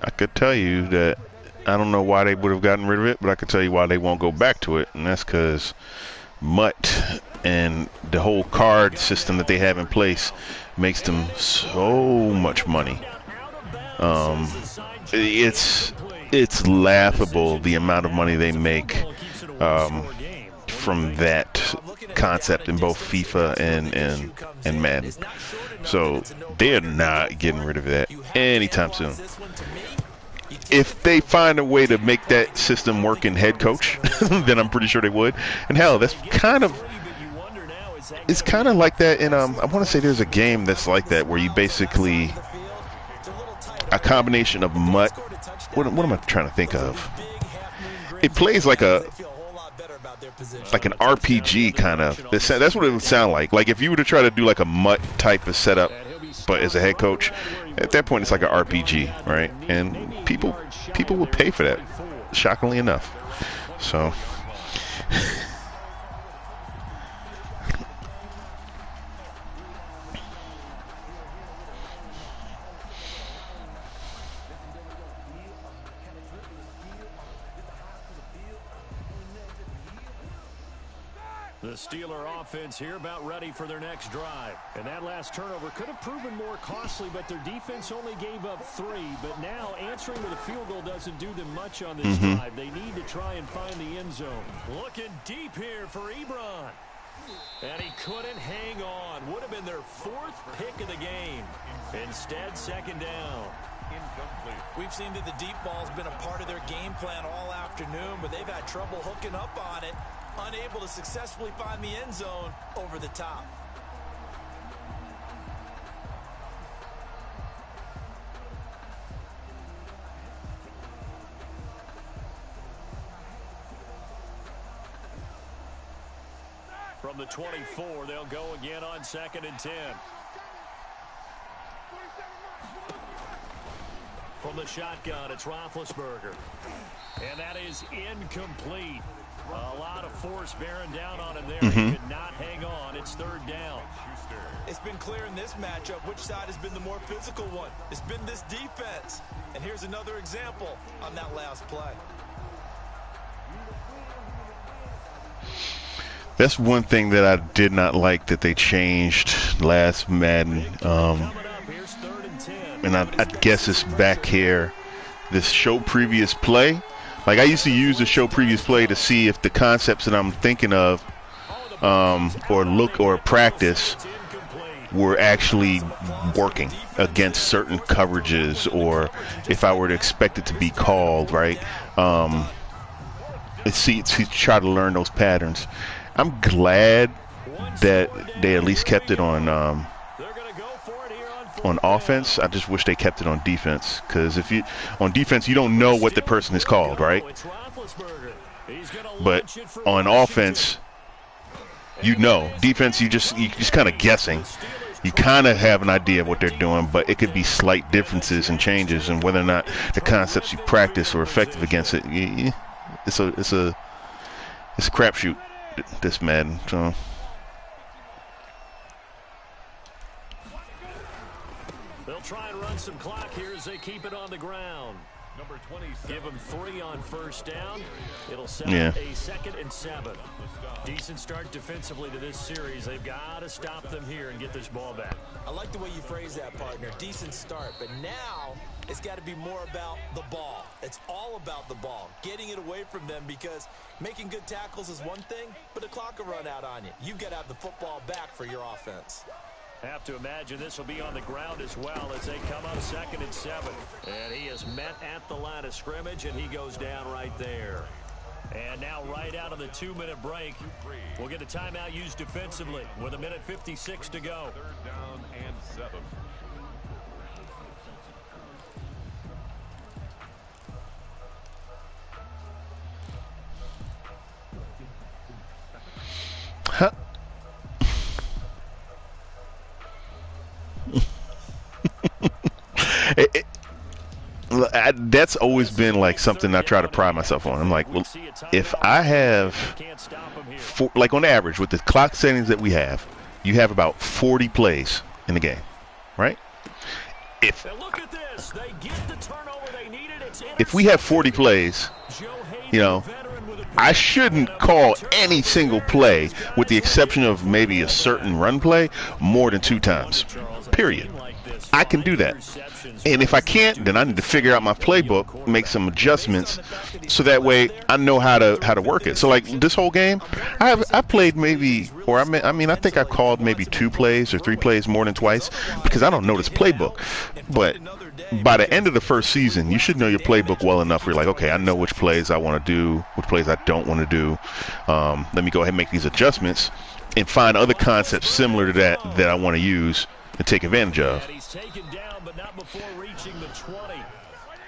I could tell you that I don't know why they would have gotten rid of it, but I could tell you why they won't go back to it, and that's because Mutt and the whole card system that they have in place makes them so much money. It's laughable the amount of money they make from that concept in both FIFA and Madden. So they're not getting rid of that anytime soon. If they find a way to make that system work in head coach, then I'm pretty sure they would. And hell, that's it's kind of like that in I want to say there's a game that's like that where you basically a combination of Mutt. What am I trying to think of? It plays like an RPG kind of. That's what it would sound like. Like if you were to try to do like a Mutt type of setup, but as a head coach, at that point it's like an RPG, right? And people will pay for that, shockingly enough. So the Steeler offense here about ready for their next drive. And that last turnover could have proven more costly, but their defense only gave up 3. But now answering with a field goal doesn't do them much on this drive. They need to try and find the end zone. Looking deep here for Ebron. And he couldn't hang on. Would have been their 4th pick of the game. Instead, second down. We've seen that the deep ball's been a part of their game plan all afternoon, but they've had trouble hooking up on it. Unable to successfully find the end zone over the top. From the 24, they'll go again on 2nd and 10. From the shotgun, it's Roethlisberger. And that is incomplete. A lot of force bearing down on him there. He could not hang on. It's 3rd down. It's been clear in this matchup which side has been the more physical one. It's been this defense. And here's another example on that last play. that's one thing that I did not like that they changed last Madden. And I guess it's back here. This show previous play. Like I used to use the show previous play to see if the concepts that I'm thinking of or practice were actually working against certain coverages, or if I were to expect it to be called, right? To try to learn those patterns. I'm glad that they at least kept it on offense. I just wish they kept it on defense, because if you on defense you don't know what the person is called, right? But on offense, you know. Defense, you just kind of guessing. you kind of have an idea of what they're doing, but it could be slight differences and changes, and whether or not the concepts you practice are effective against it. It's a crapshoot. This Madden. So. They'll try and run some clock here as they keep it on the ground. Number 27. Give them 3 on first down. It'll set Yeah. a 2nd and 7. Decent start defensively to this series. They've got to stop them here and get this ball back. I like the way you phrase that, partner. Decent start, but now it's got to be more about the ball. It's all about the ball, getting it away from them, because making good tackles is one thing, but the clock will run out on you. You've got to have the football back for your offense. Have to imagine this will be on the ground as well as they come up 2nd and 7. And he is met at the line of scrimmage, and he goes down right there. And now right out of the 2-minute break, we'll get a timeout used defensively with 1:56 to go. 3rd down and 7. Huh. That's always been like something I try to pride myself on. I'm like, well, if I have, like on average with the clock settings that we have, you have about 40 plays in the game, right? If we have 40 plays, you know, I shouldn't call any single play, with the exception of maybe a certain run play, more than 2 times, period. I can do that. And if I can't, then I need to figure out my playbook, make some adjustments, so that way I know how to work it. So like this whole game, I played maybe, or I think I called maybe 2 plays or 3 plays more than twice, because I don't know this playbook. But by the end of the first season, you should know your playbook well enough where you're like, okay, I know which plays I want to do, which plays I don't want to do. Let me go ahead and make these adjustments and find other concepts similar to that I want to use and take advantage of. He's taken down, but not before reaching the 20.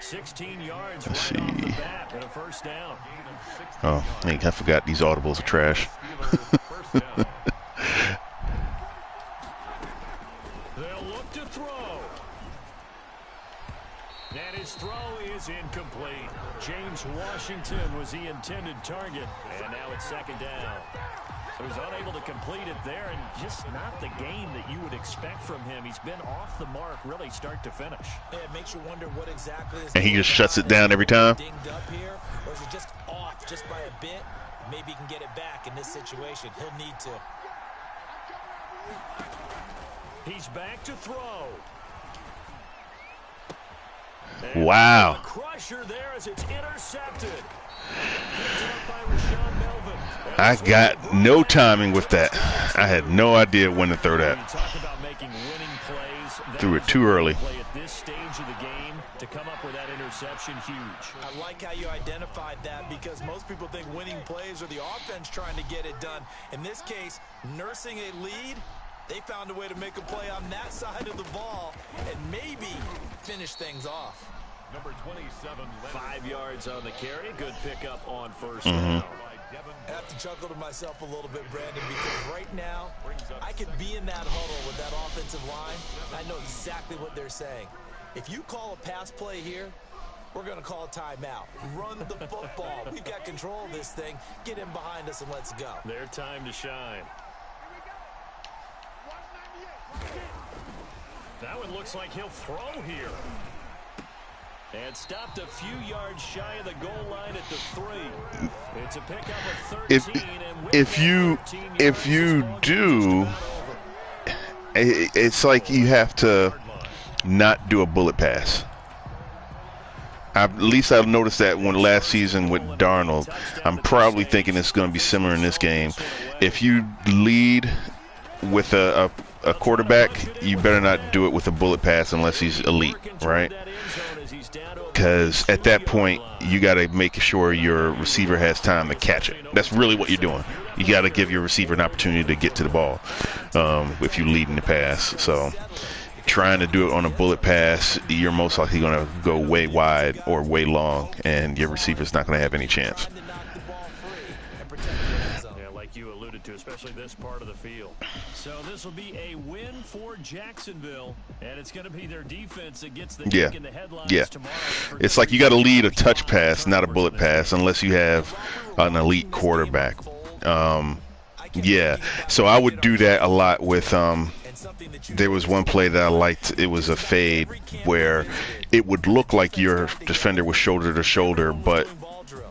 16 yards Let's right off see. the bat and a first down. Oh, I forgot these audibles are trash. They'll look to throw. And his throw is incomplete. James Washington was the intended target, and now it's 2nd down. He was unable to complete it there, and just not the game that you would expect from him. He's been off the mark really start to finish. Yeah, it makes you wonder what exactly is. And he just shuts it down every time. Dinged up here, or is it just off just by a bit? Maybe he can get it back in this situation. He'll need to. He's back to throw. Wow. And a crusher there as it's intercepted. Picked up by Rashawn Melvin. I got no timing with that. I had no idea when to throw that. Talk about making winning plays. Threw it too early. Play at this stage of the game to come up with that interception, huge. I like how you identified that, because most people think winning plays are the offense trying to get it done. In this case, nursing a lead, they found a way to make a play on that side of the ball and maybe finish things off. Number 27. 5 yards on the carry. Good pickup on first down. I have to chuckle to myself a little bit, Brandon, because right now I could be in that huddle with that offensive line. I know exactly what they're saying. If you call a pass play here, we're going to call a timeout. Run the football. We've got control of this thing. Get in behind us and let's go. Their time to shine. That one looks like he'll throw here. And stopped a few yards shy of the goal line at the 3. It's a pickup of 13. If you do, it's like you have to not do a bullet pass. At least I've noticed that when last season with Darnold. I'm probably thinking it's going to be similar in this game. If you lead with a quarterback, you better not do it with a bullet pass unless he's elite, right? Because at that point, you got to make sure your receiver has time to catch it. That's really what you're doing. You got to give your receiver an opportunity to get to the ball if you lead in the pass. So trying to do it on a bullet pass, you're most likely going to go way wide or way long, and your receiver's not going to have any chance. you alluded to, especially this part of the field. So this will be a win for Jacksonville, and it's going to be their defense that gets the kick in the headlines tomorrow. It's like you got to lead a touch pass, not a bullet pass, unless you have an elite quarterback. Yeah, so I would do that a lot with there was one play that I liked. It was a fade where it would look like your defender was shoulder to shoulder, but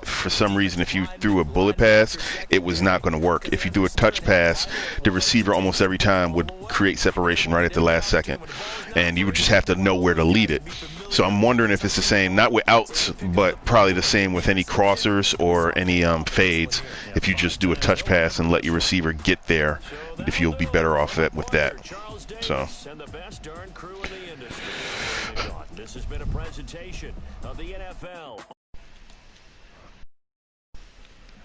for some reason, if you threw a bullet pass, it was not going to work. If you do a touch pass, the receiver almost every time would create separation right at the last second, and you would just have to know where to lead it. So I'm wondering if it's the same, not with outs, but probably the same with any crossers or any fades. If you just do a touch pass and let your receiver get there, if you'll be better off with that. So. This has been a presentation of the NFL.